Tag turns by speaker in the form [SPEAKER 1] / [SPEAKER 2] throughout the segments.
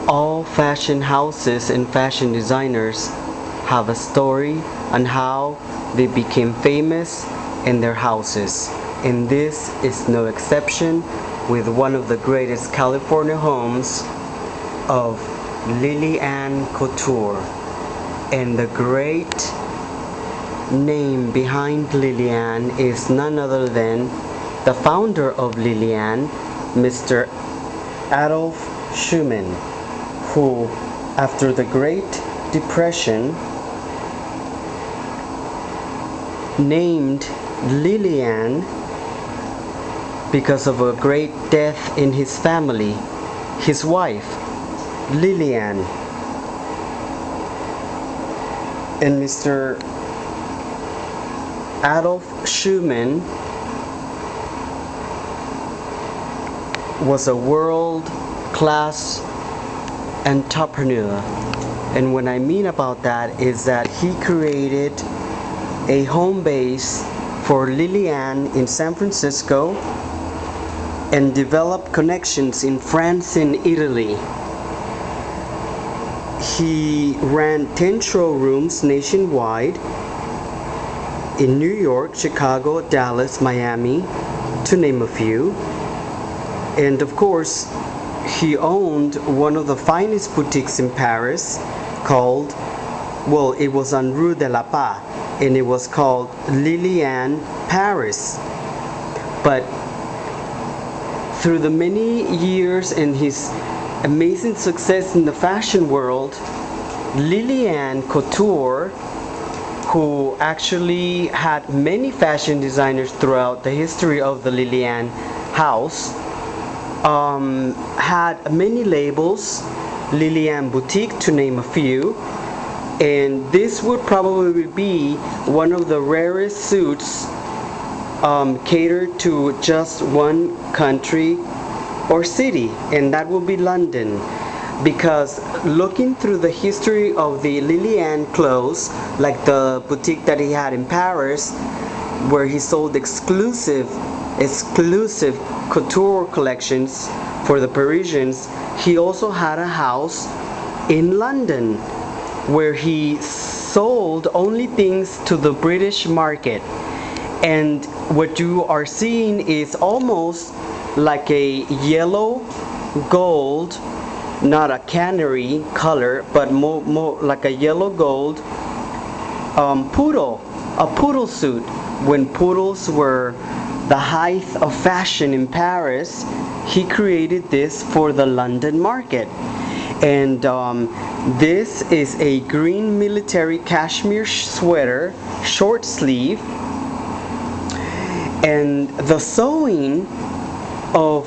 [SPEAKER 1] All fashion houses and fashion designers have a story on how they became famous in their houses, and this is no exception with one of the greatest California homes of Lilli Couture. And the great name behind Lilli is none other than the founder of Lilli, Mr. Adolph Schuman, who, after the Great Depression, named Lilli because of a great death in his family, his wife, Lilli. And Mr. Adolph Schuman was a world-class entrepreneur. And what I mean about that is that he created a home base for Lilli in San Francisco and developed connections in France and Italy. He ran 10 showrooms nationwide in New York, Chicago, Dallas, Miami, to name a few. And of course, he owned one of the finest boutiques in Paris called, well, it was on Rue de la Paix, and it was called Lilli Paris. But through the many years and his amazing success in the fashion world, Lilli Couture, who actually had many fashion designers throughout the history of the Lilli house, had many labels, Lilli Boutique to name a few, and this would probably be one of the rarest suits catered to just one country or city, and that will be London. Because looking through the history of the Lilli clothes, like the boutique that he had in Paris, where he sold exclusive couture collections for the Parisians, he also had a house in London where he sold only things to the British market. And what you are seeing is almost like a yellow gold, not a canary color, but more like a yellow gold a poodle suit. When poodles were the height of fashion in Paris, he created this for the London market. And this is a green military cashmere sweater, short sleeve, and the sewing of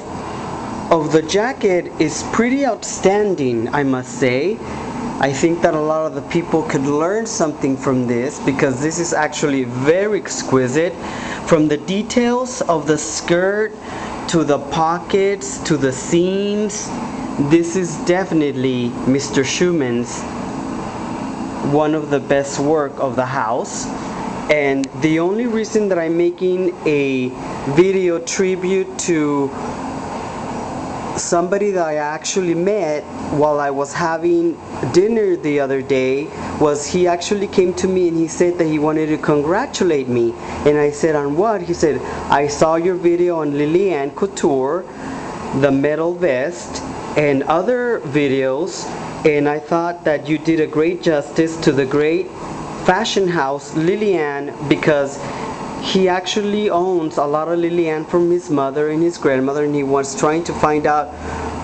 [SPEAKER 1] the jacket is pretty outstanding, I must say. I think that a lot of the people could learn something from this, because this is actually very exquisite. From the details of the skirt to the pockets to the seams, this is definitely Mr. Schuman's one of the best work of the house. And the only reason that I'm making a video tribute to somebody that I actually met while I was having dinner the other day was he actually came to me and he said that he wanted to congratulate me. And I said, on what? He said, I saw your video on Lilli Couture, the metal vest, and other videos, and I thought that you did a great justice to the great fashion house Lilli, because he actually owns a lot of Lilli from his mother and his grandmother, and he was trying to find out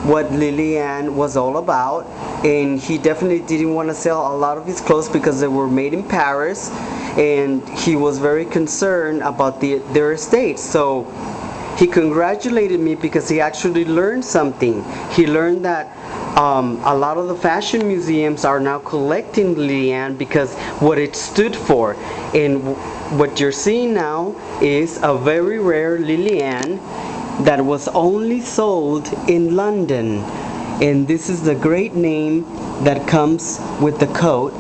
[SPEAKER 1] what Lilli was all about. And he definitely didn't want to sell a lot of his clothes because they were made in Paris, and he was very concerned about their estate. So he congratulated me because he actually learned something. He learned that a lot of the fashion museums are now collecting Lilli because what it stood for. And what you're seeing now is a very rare Lilli that was only sold in London. And this is the great name that comes with the coat,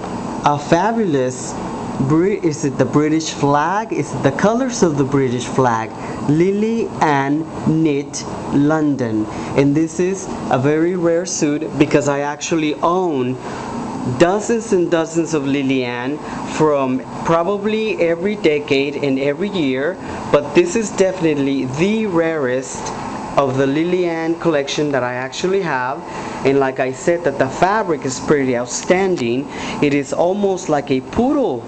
[SPEAKER 1] a fabulous Is it the British flag? Is it the colors of the British flag? Lilli Ann Knit London. And this is a very rare suit because I actually own dozens and dozens of Lilli Ann from probably every decade and every year, but this is definitely the rarest of the Lilli Ann collection that I actually have. And like I said, that the fabric is pretty outstanding. It is almost like a poodle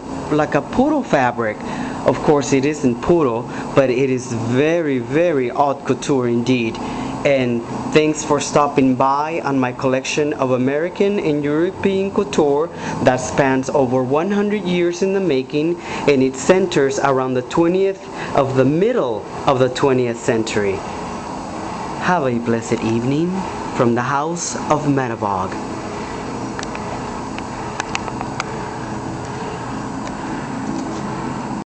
[SPEAKER 1] fabric. Of course it isn't poodle, but it is very, very haute couture indeed. And thanks for stopping by on my collection of American and European couture that spans over 100 years in the making, and it centers around the middle of the 20th century. Have a blessed evening from the house of Medavog.